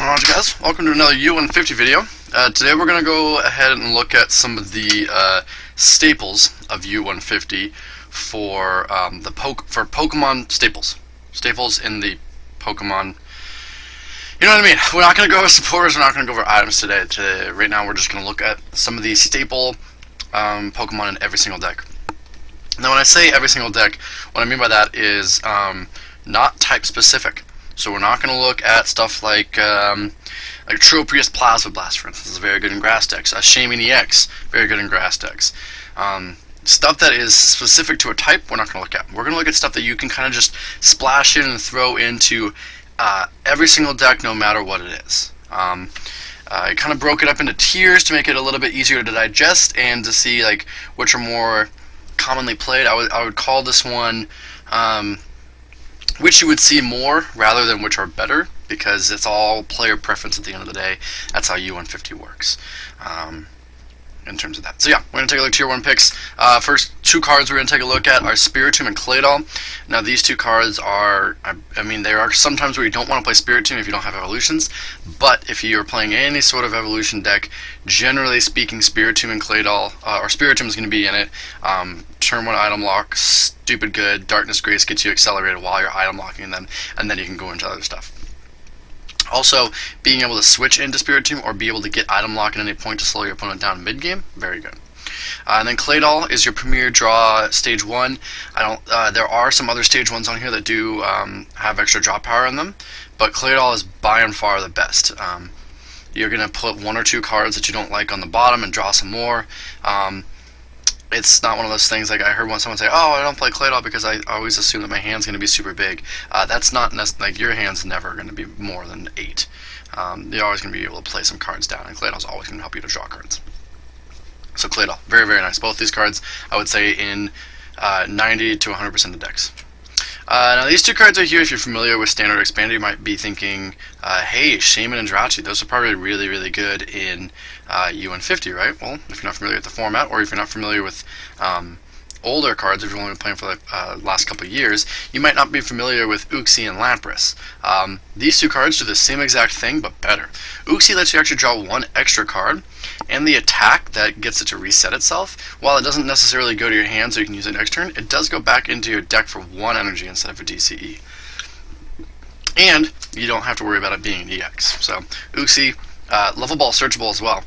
Alright guys, welcome to another U150 video. Today we're going to go ahead and look at some of the staples of U150 for Pokemon staples. Staples in the Pokemon. You know what I mean? We're not going to go over supporters, we're not going to go over items today. Right now we're just going to look at some of the staple Pokemon in every single deck. Now when I say every single deck, what I mean by that is not type specific. So we're not going to look at stuff like Tropius Plasma Blast, for instance, is very good in grass decks. Shaman EX, very good in grass decks. Stuff that is specific to a type, we're not going to look at. We're going to look at stuff that you can kind of just splash in and throw into every single deck, no matter what it is. I kind of broke it up into tiers to make it a little bit easier to digest and to see like which are more commonly played. I would call this one which you would see more rather than which are better, because it's all player preference at the end of the day. That's how U150 works in terms of that. So yeah, we're going to take a look at tier 1 picks. First two cards we're going to take a look at are Spiritomb and Claydol. Now these two cards are, I mean, there are sometimes where you don't want to play Spiritomb if you don't have evolutions, but if you're playing any sort of evolution deck, generally speaking Spiritomb and Claydol, or Spiritomb is going to be in it. Turn 1 item lock, stupid good. Darkness Grace gets you accelerated while you're item locking them, and then you can go into other stuff. Also, being able to switch into Spiritomb or be able to get item lock at any point to slow your opponent down mid-game, very good. And then Claydol is your premier draw stage 1. There are some other stage 1s on here that do have extra draw power in them, but Claydol is by and far the best. You're going to put 1 or 2 cards that you don't like on the bottom and draw some more. It's not one of those things like I heard someone say, oh, I don't play Claydol because I always assume that my hand's going to be super big. That's not like your hand's never going to be more than 8. You're always going to be able to play some cards down, and Claydol's always going to help you to draw cards. So Claydol, very, very nice. Both these cards, I would say, in 90 to 100% of decks. Now these two cards are here. If you're familiar with Standard or Expanded, you might be thinking, hey, Shaman and Jirachi, those are probably really, really good in U150, right? Well, if you're not familiar with the format, or if you're not familiar with older cards, if you've only been playing for the last couple of years, you might not be familiar with Uxie and Lapras. These two cards do the same exact thing, but better. Uxie lets you actually draw 1 extra card, and the attack that gets it to reset itself, while it doesn't necessarily go to your hand so you can use it next turn, it does go back into your deck for 1 energy instead of a DCE. And you don't have to worry about it being an EX. So Uxie, level ball searchable as well.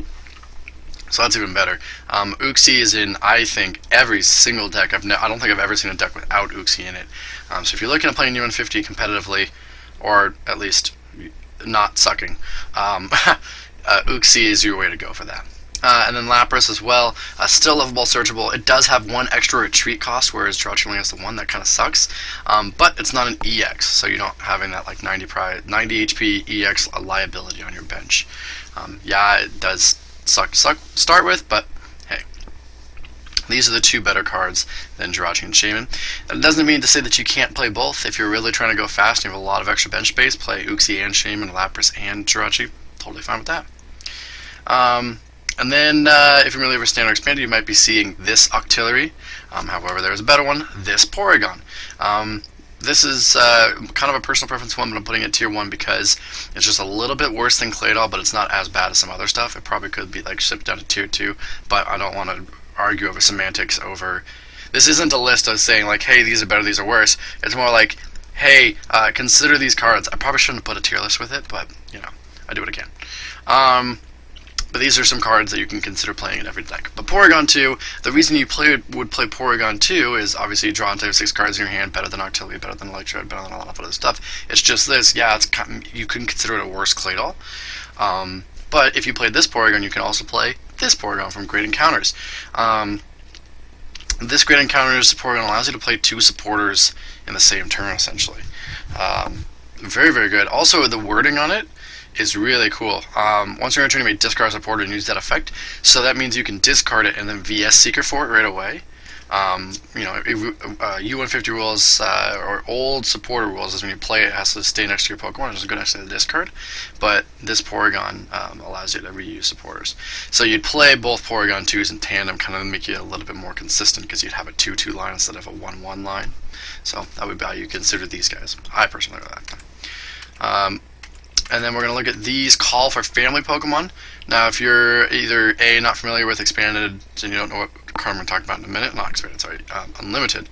So that's even better. Uxie is in, I think, every single deck. I don't think I've ever seen a deck without Uxie in it. So if you're looking at playing U150 competitively, or at least not sucking, Uxie is your way to go for that. And then Lapras as well, still lovable, searchable. It does have 1 extra retreat cost, whereas Jirachi only has the 1. That kind of sucks. But it's not an EX, so you're not having that like 90 HP EX liability on your bench. Yeah, it does suck to start with, but hey. These are the 2 better cards than Jirachi and Shaman. That doesn't mean to say that you can't play both. If you're really trying to go fast and you have a lot of extra bench space, play Uxie and Shaman, Lapras and Jirachi. Totally fine with that. And then, if you're familiar with Standard Expanded, you might be seeing this Octillery. However, there's a better one, this Porygon. This is kind of a personal preference one, but I'm putting it tier 1 because it's just a little bit worse than Claydol, but it's not as bad as some other stuff. It probably could be like shipped down to tier 2, but I don't want to argue over semantics over... This isn't a list of saying like, hey, these are better, these are worse. It's more like, hey, consider these cards. I probably shouldn't put a tier list with it, but, you know, I do what I can. But these are some cards that you can consider playing in every deck. But Porygon 2, the reason you would play Porygon 2 is obviously you draw into 6 cards in your hand, better than Octillery, better than Electrode, better than a lot of other stuff. It's just this, yeah, you can consider it a worse Claydol. But if you played this Porygon, you can also play this Porygon from Great Encounters. This Great Encounters Porygon allows you to play 2 supporters in the same turn, essentially. Very, very good. Also, the wording on it is really cool. Once you're in a turn, you may discard a supporter and use that effect. So that means you can discard it and then VS Seeker for it right away. You know, U150 rules or old supporter rules is when you play it has to stay next to your Pokemon. It doesn't go next to the discard. But this Porygon allows you to reuse supporters. So you'd play both Porygon 2s in tandem, kind of make you a little bit more consistent because you'd have a 2-2 line instead of a 1-1 line. So that would be how you consider these guys. I personally like that. And then we're going to look at these call for family Pokemon. Now, if you're either A, not familiar with expanded, and you don't know what card I'm going to talk about in a minute, not expanded, sorry, unlimited.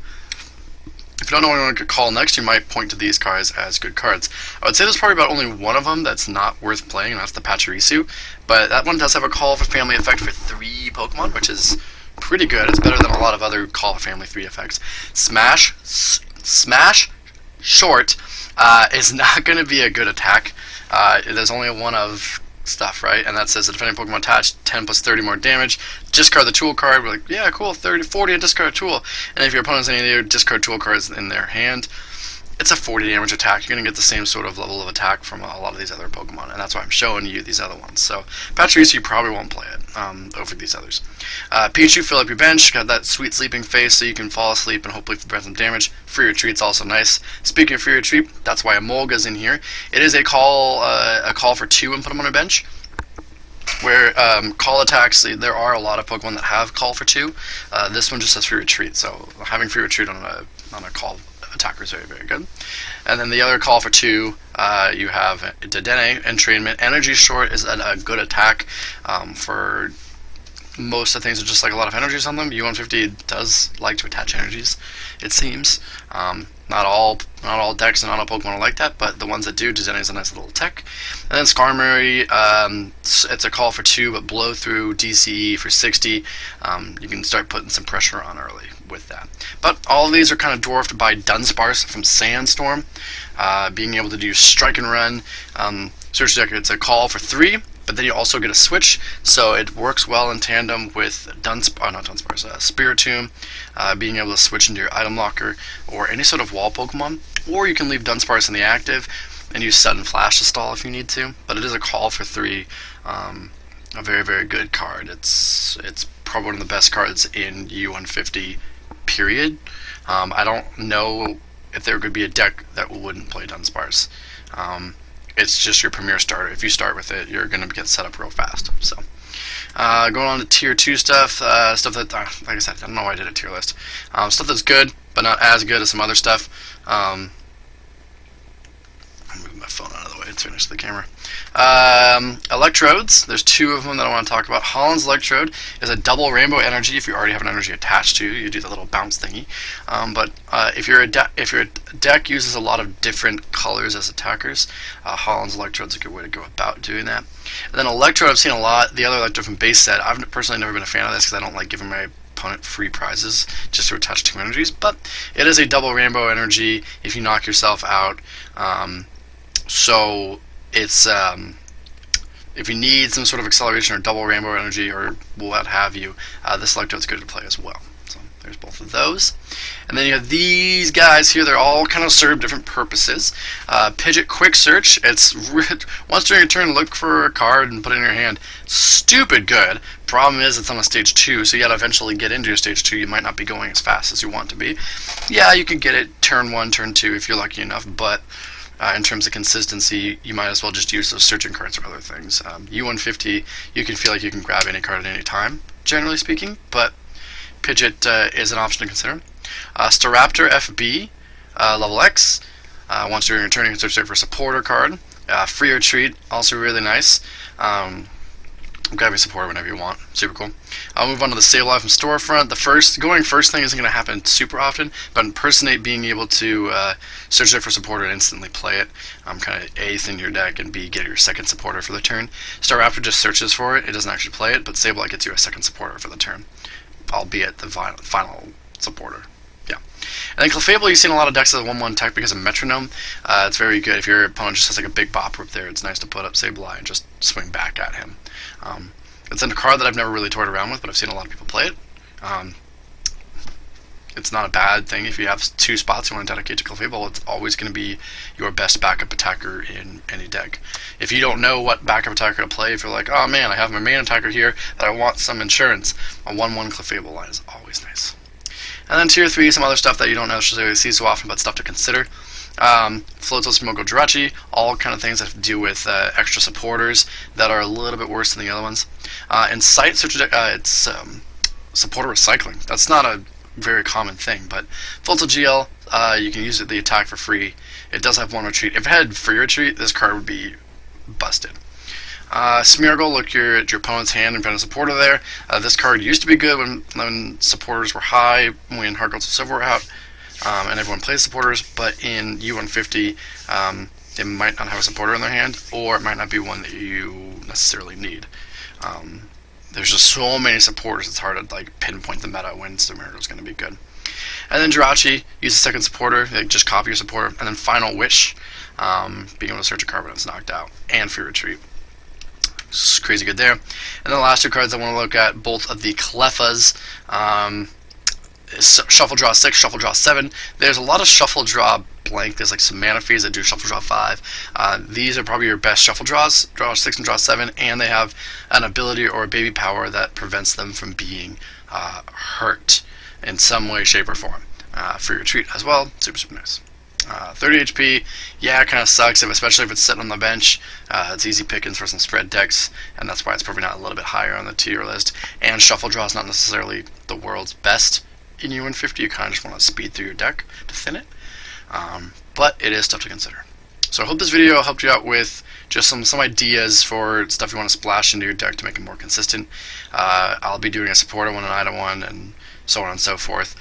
If you don't know what you want to call next, you might point to these cards as good cards. I would say there's probably about only one of them that's not worth playing, and that's the Pachirisu. But that one does have a call for family effect for 3 Pokemon, which is pretty good. It's better than a lot of other call for family 3 effects. Smash Short is not going to be a good attack. There's only one of stuff, right? And that says the defending Pokemon attached 10 plus 30 more damage. Discard the tool card. We're like, yeah, cool, 30, 40, and discard a tool. And if your opponent has any of your discard tool cards in their hand, it's a 40 damage attack. You're going to get the same sort of level of attack from a lot of these other Pokemon, and that's why I'm showing you these other ones. So, Pachirisu, you probably won't play it over these others. Pichu, fill up your bench. Got that sweet sleeping face so you can fall asleep and hopefully prevent some damage. Free Retreat's also nice. Speaking of Free Retreat, that's why Emolga's in here. It is a call for 2 and put them on a bench. Where call attacks, there are a lot of Pokemon that have call for 2. This one just has Free Retreat, so having Free Retreat on a call attacker is very, very good. And then the other call for 2, you have Dedenne, Entrainment. Energy Short is a good attack for most of the things with just like a lot of energies on them. U150 does like to attach energies, it seems. Not all decks and not all Pokemon are like that, but the ones that do, Dedenne is a nice little tech. And then Skarmory, it's a call for 2, but blow through DCE for 60. You can start putting some pressure on early with that. But all of these are kind of dwarfed by Dunsparce from Sandstorm, being able to do Strike and Run. Search Deck, it's a call for 3. But then you also get a switch, so it works well in tandem with Spiritomb, being able to switch into your item locker or any sort of wall Pokemon. Or you can leave Dunsparce in the active and use Sudden Flash to stall if you need to. But it is a call for 3, a very, very good card. It's probably one of the best cards in U150, period. I don't know if there could be a deck that wouldn't play Dunsparce. It's just your premier starter. If you start with it, you're going to get set up real fast. So, going on to tier 2 stuff, stuff that, like I said, I don't know why I did a tier list. Stuff that's good, but not as good as some other stuff. I'm moving my phone out of the way to finish the camera. Electrodes, there's 2 of them that I want to talk about. Holland's Electrode is a double rainbow energy. If you already have an energy attached to you do the little bounce thingy. But if your deck uses a lot of different colors as attackers, Holland's Electrode is a good way to go about doing that. And then Electrode, I've seen a lot. The other Electrode from base set, I've personally never been a fan of this because I don't like giving my opponent free prizes just to attach 2 energies. But it is a double rainbow energy if you knock yourself out. So it's if you need some sort of acceleration or double rainbow energy or what have you, this Electrode's good to play as well. So there's both of those. And then you have these guys here. They're all kind of serve different purposes. Pidgeot Quick Search. It's once during your turn, look for a card and put it in your hand. Stupid good. Problem is it's on a stage 2, so you got to eventually get into your stage 2. You might not be going as fast as you want to be. Yeah, you can get it turn 1, turn 2 if you're lucky enough, but in terms of consistency, you might as well just use those searching cards or other things. U150, you can feel like you can grab any card at any time, generally speaking, but Pidgeot is an option to consider. Staraptor FB, level X. Once you're in your turn, you can search there for a supporter card. Free Retreat, also really nice. Grab your supporter whenever you want. Super cool. I'll move on to the Sableye from Storefront. The going first thing isn't going to happen super often, but Impersonate, being able to search there for supporter and instantly play it, kind of A, thin your deck, and B, get your second supporter for the turn. Staraptor just searches for it. It doesn't actually play it, but Sableye gets you a second supporter for the turn, albeit the final supporter. Yeah. And then Clefable, you've seen a lot of decks as a 1-1 tech because of Metronome. It's very good. If your opponent just has like a big bopper up there, it's nice to put up Sableye and just swing back at him. It's a card that I've never really toyed around with, but I've seen a lot of people play it. It's not a bad thing. If you have 2 spots you want to dedicate to Clefable, it's always going to be your best backup attacker in any deck. If you don't know what backup attacker to play, if you're like, oh man, I have my main attacker here, but I want some insurance, a 1-1 Clefable line is always nice. And then tier 3, some other stuff that you don't necessarily see so often, but stuff to consider. Floatzel, Smoko, Jirachi, all kind of things that have to do with extra supporters that are a little bit worse than the other ones. In Sight, it's supporter recycling. That's not a very common thing, but Floatzel GL, you can use the attack for free. It does have 1 retreat. If it had free retreat, this card would be busted. Smeargle, look at your opponent's hand and find a supporter there. This card used to be good when supporters were high, when Hard Gold and Silver were out, and everyone plays supporters, but in U150, they might not have a supporter in their hand, or it might not be one that you necessarily need. There's just so many supporters, it's hard to pinpoint the meta when Smeargle is going to be good. And then Jirachi, use the second supporter, just copy your supporter, and then Final Wish, being able to search a card when it's knocked out, and Free Retreat. It's crazy good there. And then the last two cards I want to look at, both of the Clefas, Shuffle Draw 6, Shuffle Draw 7. There's a lot of Shuffle Draw blank. There's some mana fees that do Shuffle Draw 5. These are probably your best Shuffle Draws, Draw 6 and Draw 7, and they have an ability or a baby power that prevents them from being hurt in some way, shape, or form. Free Retreat as well, super, super nice. 30 HP, yeah, it kind of sucks, especially if it's sitting on the bench. It's easy pickings for some spread decks, and that's why it's probably not a little bit higher on the tier list. And Shuffle Draw is not necessarily the world's best in U150. You kind of just want to speed through your deck to thin it, but it is stuff to consider. So I hope this video helped you out with just some ideas for stuff you want to splash into your deck to make it more consistent. I'll be doing a supporter one, an item one, and so on and so forth,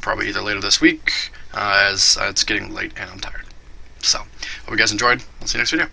probably either later this week, as it's getting late and I'm tired. So, hope you guys enjoyed. I'll see you next video.